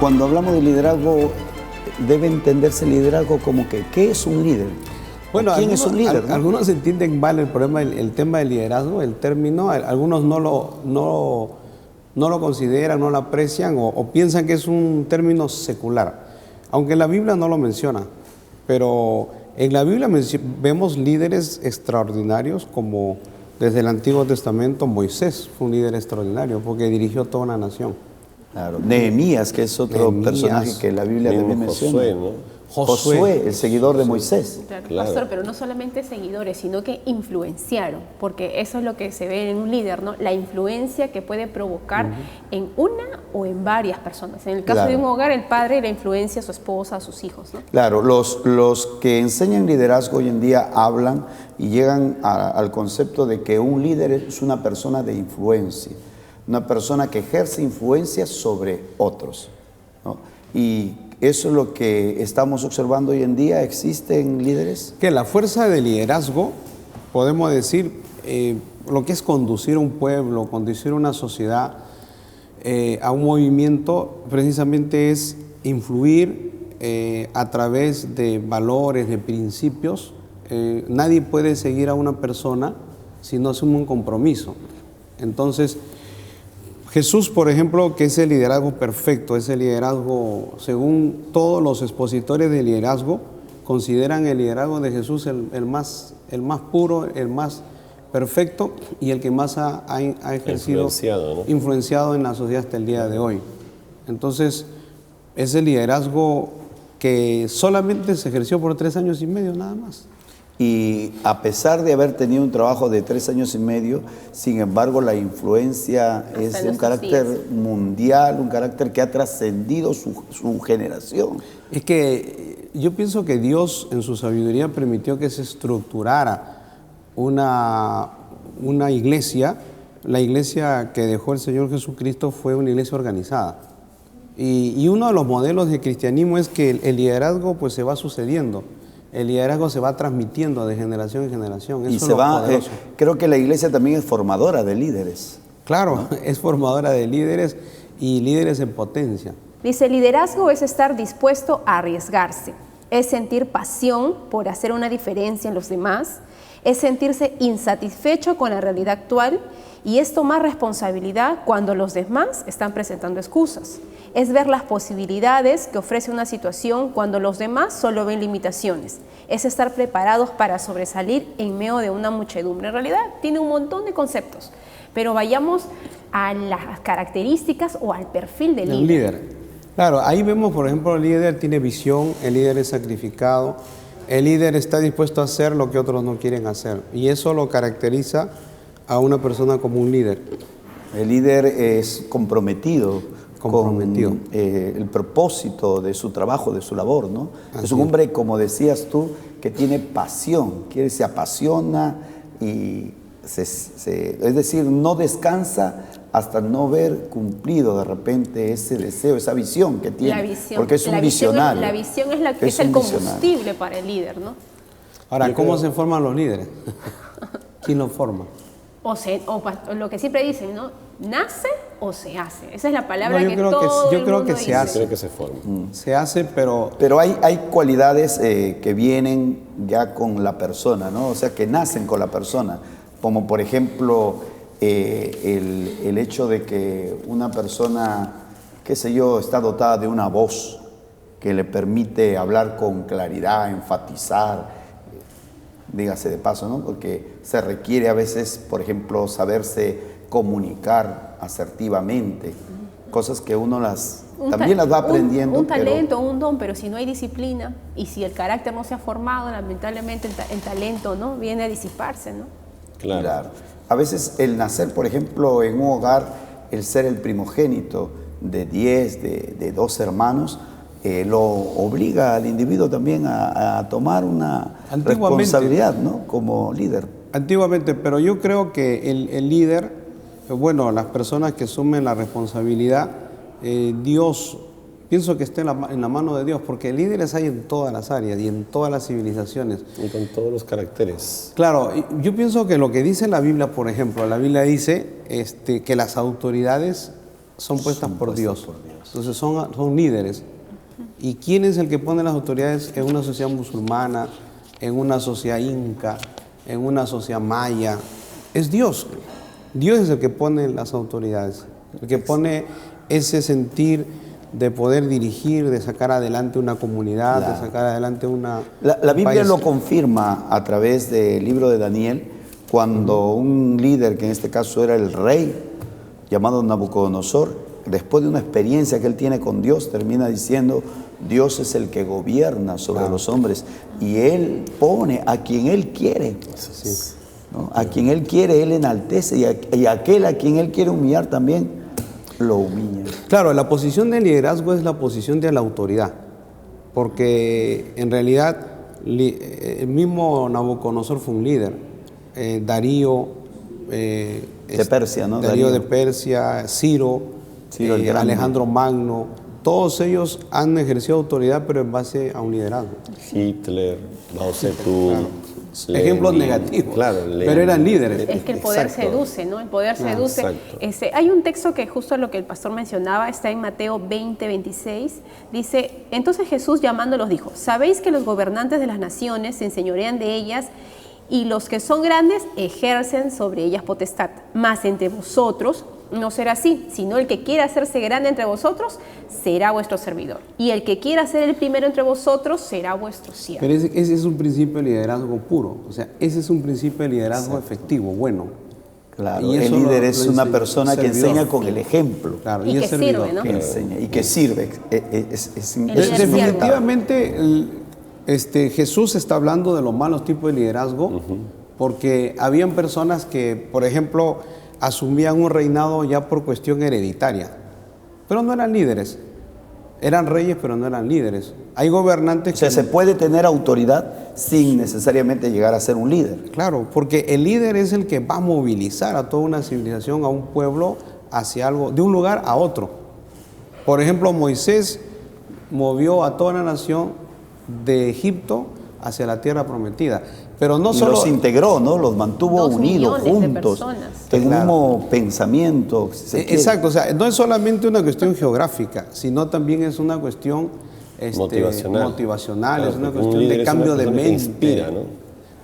cuando hablamos de liderazgo, debe entenderse el liderazgo como que, ¿qué es un líder? Bueno, ¿Quién es un líder? ¿No? Algunos entienden mal el problema, el tema del liderazgo, el término, algunos no lo consideran, no lo aprecian o piensan que es un término secular, aunque la Biblia no lo menciona, pero en la Biblia vemos líderes extraordinarios como desde el Antiguo Testamento Moisés fue un líder extraordinario porque dirigió toda una nación. Claro. Nehemías, que es otro personaje que la Biblia también menciona. Josué, ¿no? Josué, el seguidor de Moisés. Claro, pastor, pero no solamente seguidores, sino que influenciaron, porque eso es lo que se ve en un líder, ¿no? La influencia que puede provocar en una o en varias personas. En el caso de un hogar, el padre la influencia a su esposa, a sus hijos, ¿no? Claro, los que enseñan liderazgo hoy en día hablan y llegan al concepto de que un líder es una persona de influencia, una persona que ejerce influencia sobre otros, ¿no? Y eso es lo que estamos observando hoy en día. ¿Existen líderes? Que la fuerza de liderazgo, podemos decir, lo que es conducir un pueblo, conducir una sociedad a un movimiento, precisamente es influir a través de valores, de principios. Nadie puede seguir a una persona si no asume un compromiso. Entonces, Jesús, por ejemplo, que es el liderazgo perfecto, es el liderazgo, según todos los expositores de liderazgo, consideran el liderazgo de Jesús el más puro, el más perfecto y el que más ha ejercido, influenciado en la sociedad hasta el día de hoy. Entonces, es el liderazgo que solamente se ejerció por 3 años y medio, nada más. Y a pesar de haber tenido un trabajo de 3 años y medio, sin embargo, la influencia es de un carácter mundial, un carácter que ha trascendido su generación. Es que yo pienso que Dios en su sabiduría permitió que se estructurara una iglesia. La iglesia que dejó el Señor Jesucristo fue una iglesia organizada. Y uno de los modelos de cristianismo es que el liderazgo pues se va sucediendo. El liderazgo se va transmitiendo de generación en generación. Eso y se va, creo que la iglesia también es formadora de líderes. Claro, ¿no? Es formadora de líderes y líderes en potencia. Dice, liderazgo es estar dispuesto a arriesgarse, es sentir pasión por hacer una diferencia en los demás, es sentirse insatisfecho con la realidad actual y es tomar responsabilidad cuando los demás están presentando excusas. Es ver las posibilidades que ofrece una situación cuando los demás solo ven limitaciones. Es estar preparados para sobresalir en medio de una muchedumbre. En realidad tiene un montón de conceptos, pero vayamos a las características o al perfil del líder. Claro, ahí vemos, por ejemplo, el líder tiene visión, el líder es sacrificado, el líder está dispuesto a hacer lo que otros no quieren hacer. Y eso lo caracteriza a una persona como un líder. El líder es comprometido con el propósito de su trabajo, de su labor, ¿no? Así es un hombre, como decías tú, que tiene pasión, que se apasiona y es decir, no descansa hasta no ver cumplido de repente ese deseo, esa visión que tiene. La visión, porque es un visionario. La visión es el combustible para el líder, ¿no? Ahora, ¿cómo se forman los líderes? ¿Quién los forma? O lo que siempre dicen, ¿no? ¿Nace o se hace? Esa es la palabra yo que creo todo yo el creo mundo que se dice. hace. Creo que se forma. Se hace, pero hay cualidades que vienen ya con la persona, ¿no? O sea, que nacen con la persona. Como por ejemplo, el hecho de que una persona, qué sé yo, está dotada de una voz que le permite hablar con claridad, enfatizar, dígase de paso, ¿no? Porque se requiere a veces, por ejemplo, saberse comunicar asertivamente, cosas que uno también las va aprendiendo. Un talento, un don, pero si no hay disciplina y si el carácter no se ha formado, lamentablemente el talento, ¿no? Viene a disiparse, ¿no? Claro. A veces el nacer, por ejemplo, en un hogar, el ser el primogénito de 10, de 12 hermanos, lo obliga al individuo también a tomar una responsabilidad, ¿no? Como líder. Antiguamente, pero yo creo que el líder, bueno, las personas que asumen la responsabilidad, Dios, pienso que está en la mano de Dios, porque líderes hay en todas las áreas y en todas las civilizaciones. Y con todos los caracteres. Claro, yo pienso que lo que dice la Biblia, por ejemplo, la Biblia dice que las autoridades son puestas por puestas Dios. por Dios. Entonces son líderes. ¿Y quién es el que pone las autoridades en una sociedad musulmana, en una sociedad inca, en una sociedad maya? Es Dios. Dios es el que pone las autoridades, el que pone ese sentir de poder dirigir, de sacar adelante una comunidad, Claro. de sacar adelante La un Biblia país. lo confirma a través del libro de Daniel, cuando un líder, que en este caso era el rey, llamado Nabucodonosor, después de una experiencia que él tiene con Dios, termina diciendo, Dios es el que gobierna sobre los hombres y él pone a quien él quiere. Sí. ¿No? A quien él quiere, él enaltece y aquel a quien él quiere humillar también, lo humilla. Claro, la posición de liderazgo es la posición de la autoridad, porque en realidad el mismo Nabucodonosor fue un líder. Darío, De Persia, ¿no? Darío de Persia, Ciro, Ciro el Grande. Alejandro Magno, todos ellos han ejercido autoridad, pero en base a un liderazgo. Hitler, Mao Zedong, Lenin. Ejemplos negativos, Claro, pero Lenin. eran líderes. Es que el poder Exacto. seduce, ¿no? El poder seduce. exacto. Hay un texto que justo lo que el pastor mencionaba, está en Mateo 20, 26. Dice, entonces Jesús llamándolos dijo, ¿sabéis que los gobernantes de las naciones se enseñorean de ellas y los que son grandes ejercen sobre ellas potestad? Mas entre vosotros no será así, sino el que quiera hacerse grande entre vosotros será vuestro servidor. Y el que quiera ser el primero entre vosotros será vuestro siervo. Pero ese es un principio de liderazgo puro, o sea, ese es un principio de liderazgo efectivo, bueno. Claro, Y el eso líder lo es una enseña- persona que servidor. enseña con el ejemplo. Claro, Y es que servidor. sirve, ¿no? Que enseña y que sirve. Es El líder siervo. Definitivamente Jesús está hablando de los malos tipos de liderazgo, porque habían personas que, por ejemplo, asumían un reinado ya por cuestión hereditaria, pero no eran líderes. Eran reyes, pero no eran líderes. Hay gobernantes O sea, que... se puede tener autoridad sin necesariamente llegar a ser un líder. Claro, porque el líder es el que va a movilizar a toda una civilización, a un pueblo, hacia algo, de un lugar a otro. Por ejemplo, Moisés movió a toda la nación de Egipto hacia la tierra prometida. Pero no Y solo... los integró, ¿no? Los mantuvo 2 unidos, millones de juntos, personas. en un Claro. mismo pensamiento. si se quiere. Exacto, o sea, no es solamente una cuestión geográfica, sino también es una cuestión motivacional, Claro, es una porque un cuestión líder de es cambio una de persona que mente. inspira, ¿no?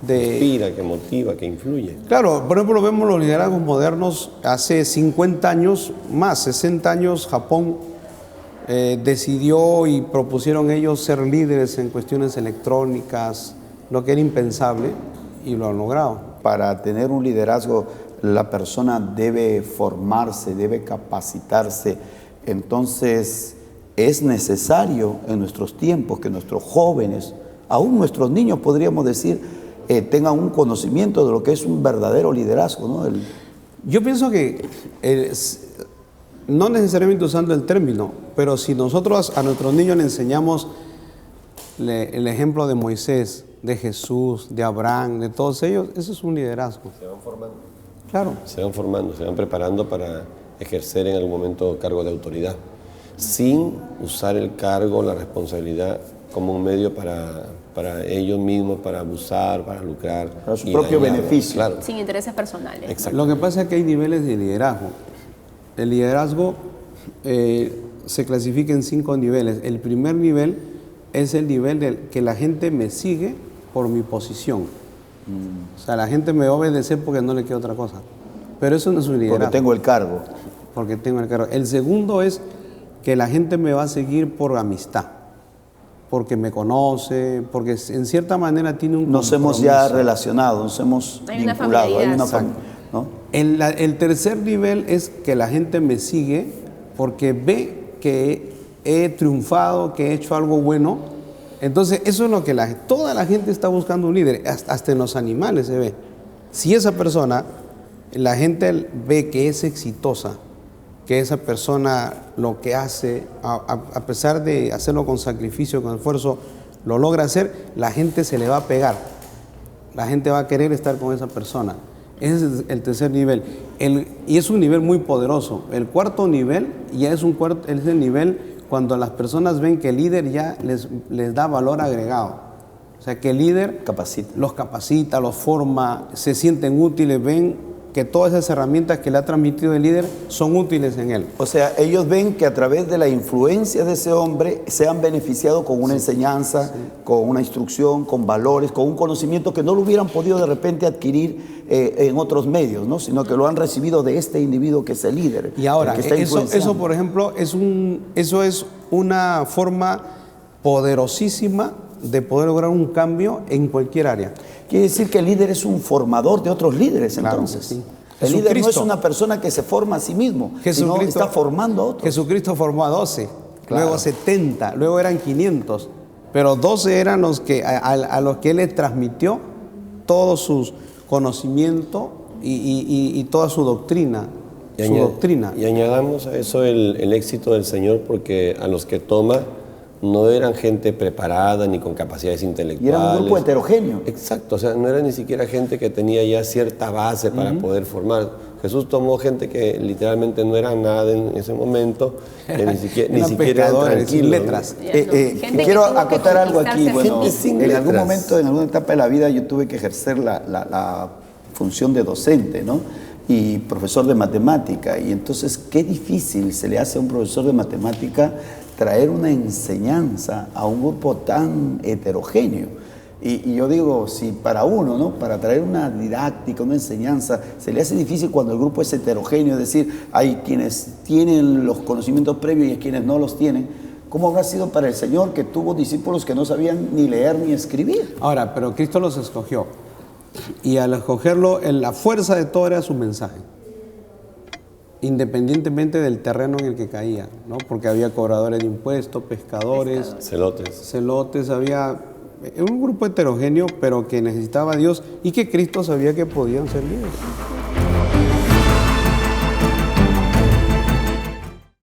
de- Inspira, que motiva, que influye. Claro, por ejemplo, vemos los liderazgos modernos, hace 50 años, más 60 años, Japón decidió y propusieron ellos ser líderes en cuestiones electrónicas, lo que era impensable, y lo han logrado. Para tener un liderazgo, la persona debe formarse, debe capacitarse. Entonces, es necesario en nuestros tiempos que nuestros jóvenes, aún nuestros niños, podríamos decir, tengan un conocimiento de lo que es un verdadero liderazgo, ¿no? Yo pienso que, no necesariamente usando el término, pero si nosotros a nuestros niños le enseñamos el ejemplo de Moisés, de Jesús, de Abraham, de todos ellos, eso es un liderazgo. Se van formando. Claro. Se van formando, se van preparando para ejercer en algún momento cargo de autoridad, sin usar el cargo, la responsabilidad como un medio para ellos mismos, para abusar, para lucrar. Para su y propio dañar. beneficio. Claro, Sin intereses personales. exacto. Lo que pasa es que hay niveles de liderazgo. El liderazgo se clasifica en 5 niveles. El primer nivel es el nivel del que la gente me sigue por mi posición. O sea, la gente me va a obedecer porque no le queda otra cosa. Pero eso no es un liderazgo. Porque tengo el cargo. Porque tengo el cargo. El segundo es que la gente me va a seguir por amistad, porque me conoce, porque en cierta manera tiene un Nos hemos compromiso. ya relacionado, nos hemos Hay una vinculado. Hay una familiaridad. ¿no? El tercer nivel es que la gente me sigue porque ve que he triunfado, que he hecho algo bueno. Entonces, eso es lo que toda la gente está buscando un líder, hasta en los animales se ve. Si esa persona, la gente ve que es exitosa, que esa persona lo que hace, a pesar de hacerlo con sacrificio, con esfuerzo, lo logra hacer, la gente se le va a pegar. La gente va a querer estar con esa persona. Ese es el tercer nivel. Y es un nivel muy poderoso. El cuarto nivel ya es es el nivel cuando las personas ven que el líder ya les da valor agregado. O sea, que el líder Capacita. los capacita, los forma, se sienten útiles, ven que todas esas herramientas que le ha transmitido el líder son útiles en él. O sea, ellos ven que a través de la influencia de ese hombre se han beneficiado con una enseñanza, con una instrucción, con valores, con un conocimiento que no lo hubieran podido de repente adquirir en otros medios, ¿no? Sino que lo han recibido de este individuo que es el líder. Y ahora, el que está eso por ejemplo, eso es una forma poderosísima de poder lograr un cambio en cualquier área. Quiere decir que el líder es un formador de otros líderes, entonces. Claro, sí. El líder no es Jesucristo. una persona que se forma a sí mismo, sino está formando a otros. Jesucristo formó a 12, Claro. luego 70, luego eran 500, pero 12 eran los que, a los que Él les transmitió todo su conocimiento y toda su doctrina. Y añadamos a eso el éxito del Señor, porque a los que toma no eran gente preparada ni con capacidades Y intelectuales. era un grupo heterogéneo. Exacto, o sea, no era ni siquiera gente que tenía ya cierta base para poder formar. Jesús tomó gente que literalmente no era nada en ese momento, que ni siquiera eran pecadores, sin tranquilos, letras. ¿no? Gente que Quiero tuvo que acotar algo aquí. conquistarse a sí Bueno, Gente sin en algún letras. momento, en alguna etapa de la vida, yo tuve que ejercer la función de docente, ¿no? Y profesor de matemática. Y entonces, qué difícil se le hace a un profesor de matemática traer una enseñanza a un grupo tan heterogéneo. Y yo digo, si para uno, ¿no? Para traer una didáctica, una enseñanza, se le hace difícil cuando el grupo es heterogéneo, es decir, hay quienes tienen los conocimientos previos y hay quienes no los tienen. ¿Cómo habrá sido para el Señor que tuvo discípulos que no sabían ni leer ni escribir? Ahora, pero Cristo los escogió. Y al escogerlo, la fuerza de todo era su mensaje. Independientemente del terreno en el que caía, ¿no? Porque había cobradores de impuestos, pescadores, celotes, había un grupo heterogéneo, pero que necesitaba a Dios y que Cristo sabía que podían ser líderes.